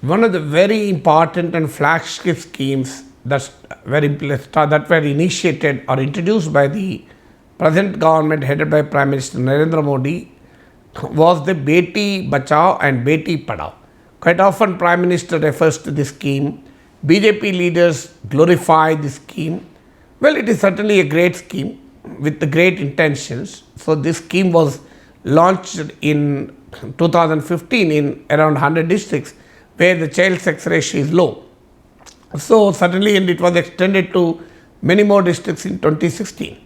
one of the very important and flagship schemes that were initiated or introduced by the present government headed by Prime Minister Narendra Modi was the Beti Bachao and Beti Padhao. Quite often Prime Minister refers to this scheme. BJP leaders glorify this scheme. Well, it is certainly a great scheme with the great intentions. So this scheme was launched in 2015 in around 100 districts where the child sex ratio is low. So certainly, and it was extended to many more districts in 2016.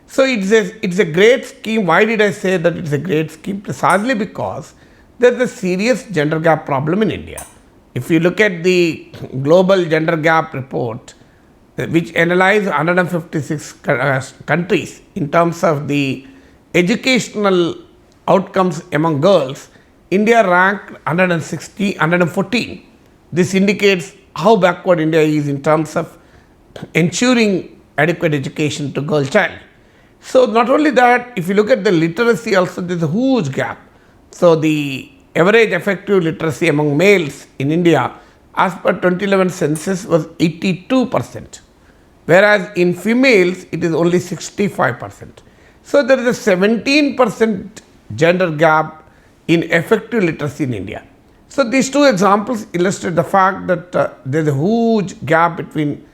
So it's a great scheme. Why did I say that it's a great scheme? Precisely because there's a serious gender gap problem in India. If you look at the global gender gap report, which analyzed 156 countries in terms of the educational outcomes among girls, India ranked 114. This indicates how backward India is in terms of ensuring adequate education to girl child. So not only that, if you look at the literacy also, there is a huge gap. So the average effective literacy among males in India as per 2011 census was 82%, whereas in females it is only 65%. So there is a 17% gender gap in effective literacy in India. So these two examples illustrate the fact that there is a huge gap between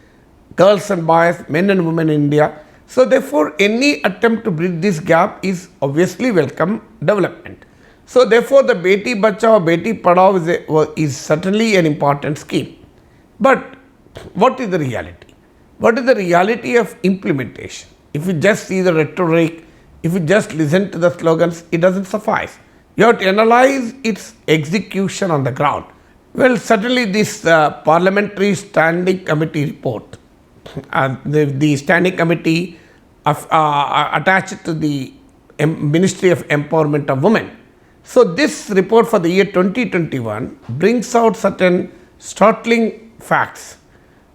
girls and boys, men and women in India. So therefore, any attempt to bridge this gap is obviously welcome development. So therefore, the Beti Bachao Beti Padhao is certainly an important scheme. But what is the reality? What is the reality of implementation? If you just see the rhetoric, if you just listen to the slogans, it doesn't suffice. You have to analyze its execution on the ground. Well, certainly this Parliamentary Standing Committee report, the Standing Committee attached to the Ministry of Empowerment of Women. So this report for the year 2021 brings out certain startling facts.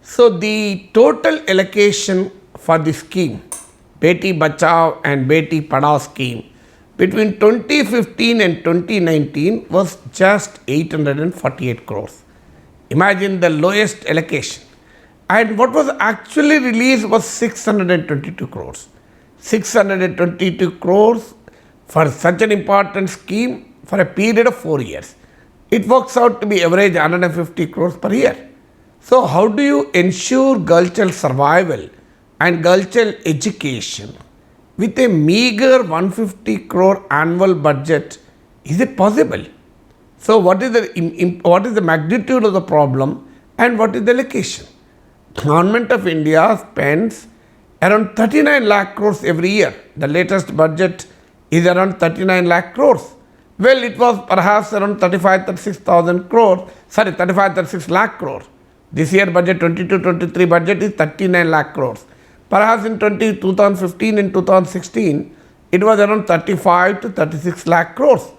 So the total allocation for the scheme, Beti Bachao and Beti Padhao scheme, between 2015 and 2019 was just 848 crores. Imagine the lowest allocation. And what was actually released was 622 crores. 622 crores for such an important scheme for a period of 4 years. It works out to be average 150 crores per year. So how do you ensure girl child survival and girl child education with a meager 150 crore annual budget? Is it possible? So what is the magnitude of the problem and what is the allocation? Government of India spends around 39 lakh crores every year. The latest budget is around 39 lakh crores. Well, it was perhaps around 36 lakh crores. This year budget 22-23 budget is 39 lakh crores. Perhaps in 2015 and 2016, it was around 35 to 36 lakh crores.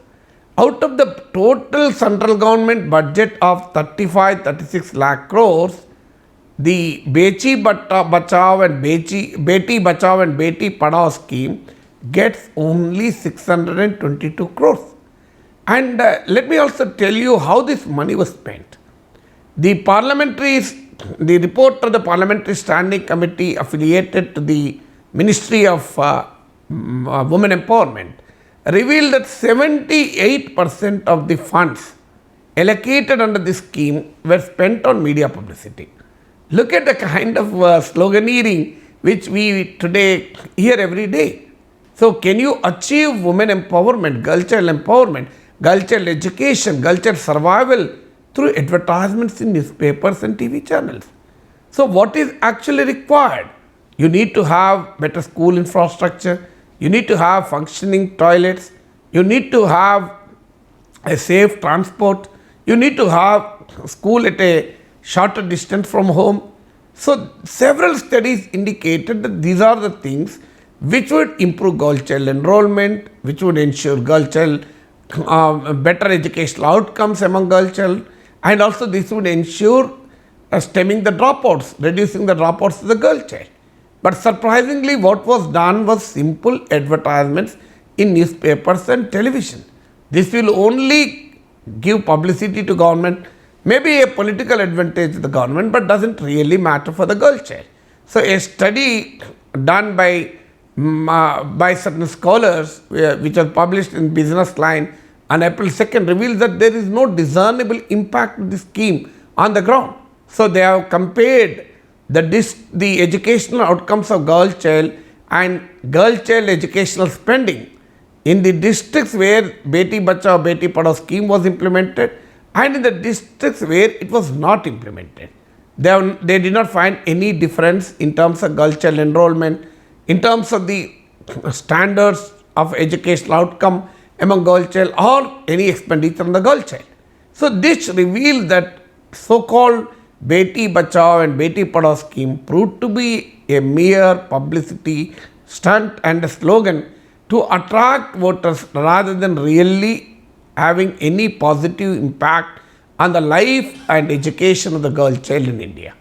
Out of the total central government budget of 35-36 lakh crores, the Beti Bachao and Beti Padhao scheme gets only 622 crores. And let me also tell you how this money was spent. The report of the Parliamentary Standing Committee affiliated to the Ministry of Women Empowerment revealed that 78% of the funds allocated under this scheme were spent on media publicity. Look at the kind of sloganeering which we today hear every day. So can you achieve women empowerment, girl child education, girl child survival through advertisements in newspapers and TV channels? So what is actually required? You need to have better school infrastructure, you need to have functioning toilets, you need to have a safe transport, you need to have school at a shorter distance from home. So several studies indicated that these are the things which would improve girl child enrollment, which would ensure girl child better educational outcomes among girl child, and also this would ensure stemming the dropouts, reducing the dropouts of the girl child. But surprisingly, what was done was simple advertisements in newspapers and television. This will only give publicity to government, maybe a political advantage to the government, but doesn't really matter for the girl child. So a study done by certain scholars, which was published in Business Line on April 2nd, reveals that there is no discernible impact of this scheme on the ground. So they have compared the educational outcomes of girl child and girl child educational spending in the districts where Beti Bachao Beti Padhao scheme was implemented and in the districts where it was not implemented. They did not find any difference in terms of girl child enrollment, in terms of the standards of educational outcome among girl child or any expenditure on the girl child. So this reveals that so-called Beti Bachao and Beti Padhao scheme proved to be a mere publicity stunt and a slogan to attract voters rather than really having any positive impact on the life and education of the girl child in India.